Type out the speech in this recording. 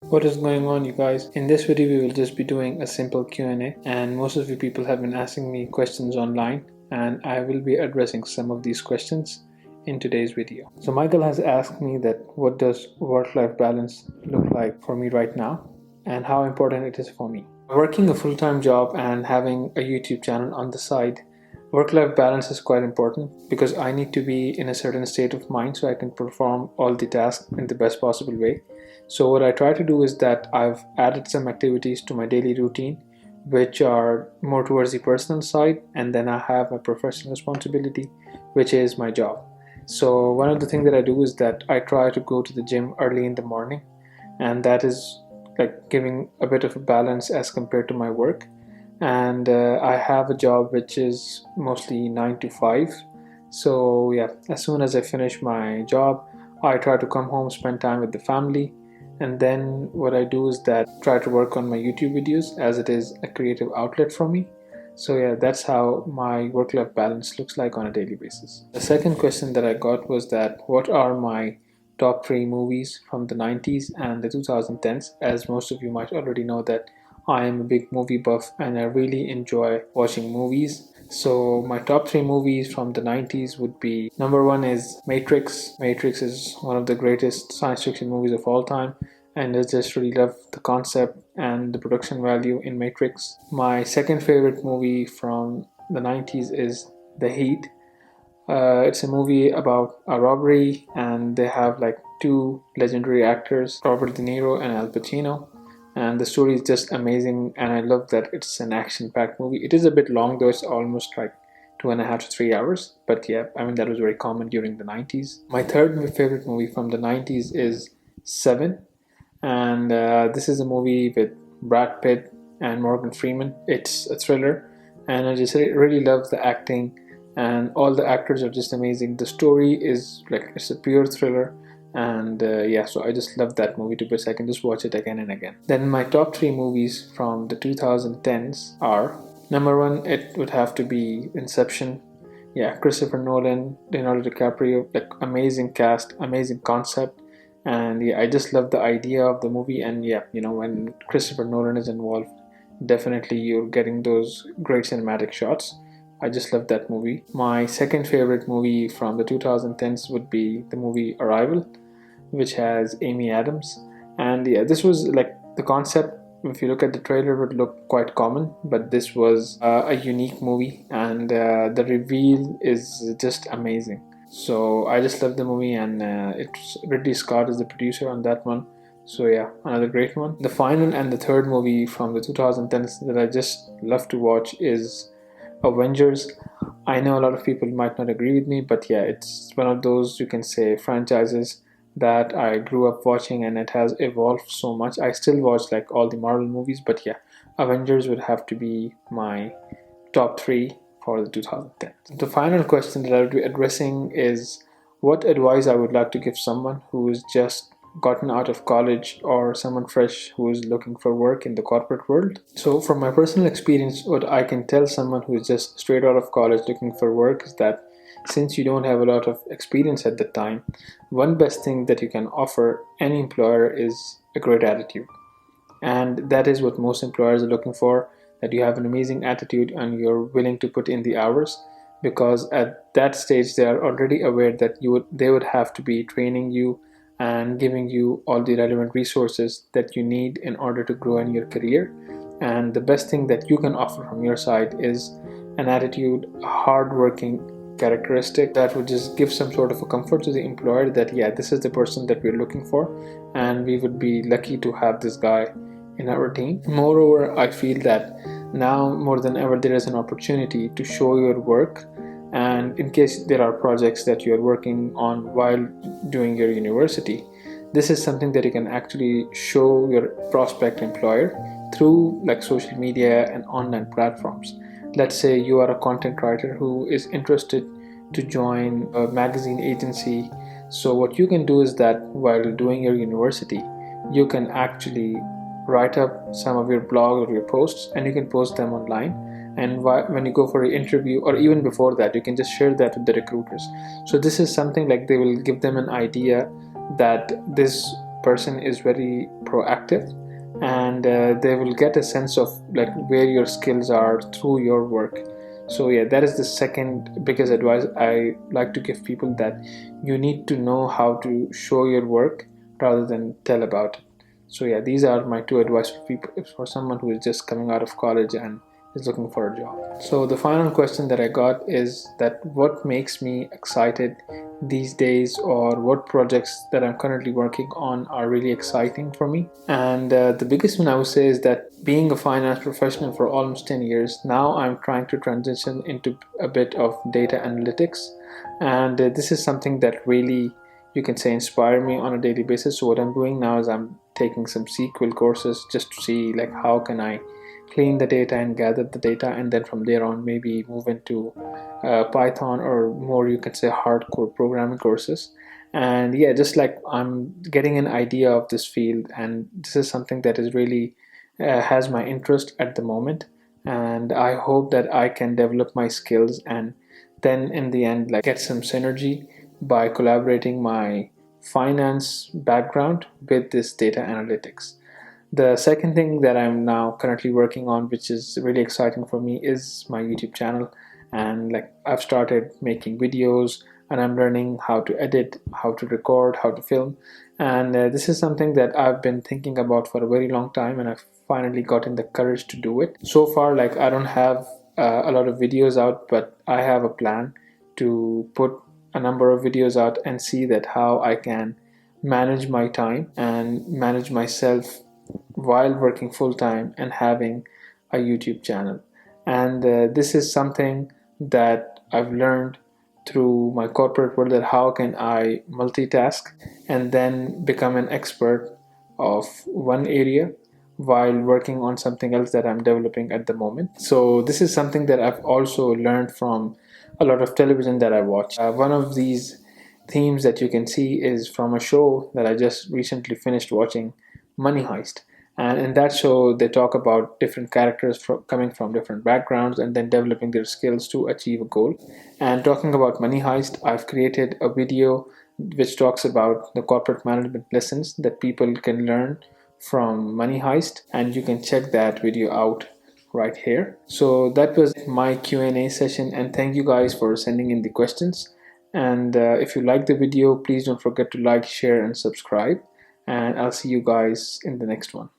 What is going on, you guys? In this video we will just be doing a simple Q&A, and most of you people have been asking me questions online, and I will be addressing some of these questions in today's video. So Michael has asked me that what does work-life balance look like for me right now and how important it is for me. Working a full-time job and having a YouTube channel on the side, work-life balance is quite important because I need to be in a certain state of mind so I can perform all the tasks in the best possible way. So what I try to do is that I've added some activities to my daily routine which are more towards the personal side, and then I have a professional responsibility which is my job. So one of the things that I do is that I try to go to the gym early in the morning, and that is like giving a bit of a balance as compared to my work. And I have a job which is mostly 9 to 5. So yeah, as soon as I finish my job, I try to come home, spend time with the family, and then what I do is that try to work on my YouTube videos as it is a creative outlet for me. So yeah, that's how my work-life balance looks like on a daily basis. The second question that I got was that what are my top 3 movies from the 90s and the 2010s. As most of you might already know that I am a big movie buff and I really enjoy watching movies. So my top 3 movies from the 90s would be, number 1 is Matrix. Matrix is one of the greatest science fiction movies of all time, and I just really love the concept and the production value in Matrix. My second favorite movie from the 90s is The Heat. It's a movie about a robbery, and they have like 2 legendary actors, Robert De Niro and Al Pacino. And the story is just amazing, and I love that it's an action-packed movie. It is a bit long though; it's almost like 2.5 to 3 hours. But yeah, I mean that was very common during the 90s. My third favorite movie from the 90s is Seven, and this is a movie with Brad Pitt and Morgan Freeman. It's a thriller, and I just really love the acting, and all the actors are just amazing. The story is like it's a pure thriller, and yeah, so I just love that movie to bits. I can just watch it again and again. Then my top 3 movies from the 2010s are, number 1, it would have to be Inception. Yeah, Christopher Nolan, Leonardo DiCaprio, like amazing cast, amazing concept, and yeah, I just love the idea of the movie. And yeah, when Christopher Nolan is involved, definitely you're getting those great cinematic shots. I just love that movie. My second favorite movie from the 2010s would be the movie Arrival, which has Amy Adams. And yeah, this was like the concept, if you look at the trailer, would look quite common, but this was a unique movie, and the reveal is just amazing. So I just love the movie, and it's Ridley Scott is the producer on that one. So yeah, another great one. The final and the third movie from the 2010s that I just love to watch is Avengers. I know a lot of people might not agree with me, but yeah, it's one of those, you can say, franchises that I grew up watching, and it has evolved so much. I still watch like all the Marvel movies, but yeah, Avengers would have to be my top 3 for the 2010. The final question that I'll be addressing is what advice I would like to give someone who is just gotten out of college, or someone fresh who is looking for work in the corporate world. So from my personal experience, what I can tell someone who is just straight out of college looking for work is that since you don't have a lot of experience at the time, one best thing that you can offer any employer is a great attitude. And that is what most employers are looking for, that you have an amazing attitude and you're willing to put in the hours, because at that stage they are already aware that they would have to be training you and giving you all the relevant resources that you need in order to grow in your career. And the best thing that you can offer from your side is an attitude, a hard-working characteristic that would just give some sort of a comfort to the employer that yeah, this is the person that we're looking for, and we would be lucky to have this guy in our team. Moreover, I feel that now more than ever there is an opportunity to show your work, and in case there are projects that you are working on while doing your university, this is something that you can actually show your prospect employer through like social media and online platforms. Let's say you are a content writer who is interested to join a magazine agency. So what you can do is that while doing your university, you can actually write up some of your blog or your posts, and you can post them online, and when you go for an interview, or even before that, you can just share that with the recruiters. So this is something like they will give them an idea that this person is very proactive, and they will get a sense of like where your skills are through your work. So yeah, that is the second biggest advice I like to give people, that you need to know how to show your work rather than tell about it. So yeah, these are my two advice for people, for someone who is just coming out of college and is looking for a job. So the final question that I got is that what makes me excited these days, or what projects that I'm currently working on are really exciting for me. And the biggest one I would say is that being a finance professional for almost 10 years, now I'm trying to transition into a bit of data analytics. And this is something that really, you can say, inspire me on a daily basis. So what I'm doing now is I'm taking some SQL courses just to see like how can I clean the data and gather the data, and then from there on maybe move into Python, or more, you can say, hardcore programming courses. And yeah, just like I'm getting an idea of this field, and this is something that is really has my interest at the moment, and I hope that I can develop my skills and then in the end like get some synergy by collaborating my finance background with this data analytics. The second thing that I'm now currently working on, which is really exciting for me, is my YouTube channel. And like I've started making videos, and I'm learning how to edit, how to record, how to film. And this is something that I've been thinking about for a very long time, and I've finally gotten the courage to do it. So far, like I don't have a lot of videos out, but I have a plan to put a number of videos out and see that how I can manage my time and manage myself while working full time and having a YouTube channel. And this is something that I've learned through my corporate world, that how can I multitask and then become an expert of one area while working on something else that I'm developing at the moment. So this is something that I've also learned from a lot of television that I watch. One of these themes that you can see is from a show that I just recently finished watching, Money Heist. And in that show, they talk about different characters coming from different backgrounds and then developing their skills to achieve a goal. And talking about Money Heist, I've created a video which talks about the corporate management lessons that people can learn from Money Heist, and you can check that video out right here. So that was my Q&A session, and thank you guys for sending in the questions. And if you like the video, please don't forget to like, share, and subscribe. And I'll see you guys in the next one.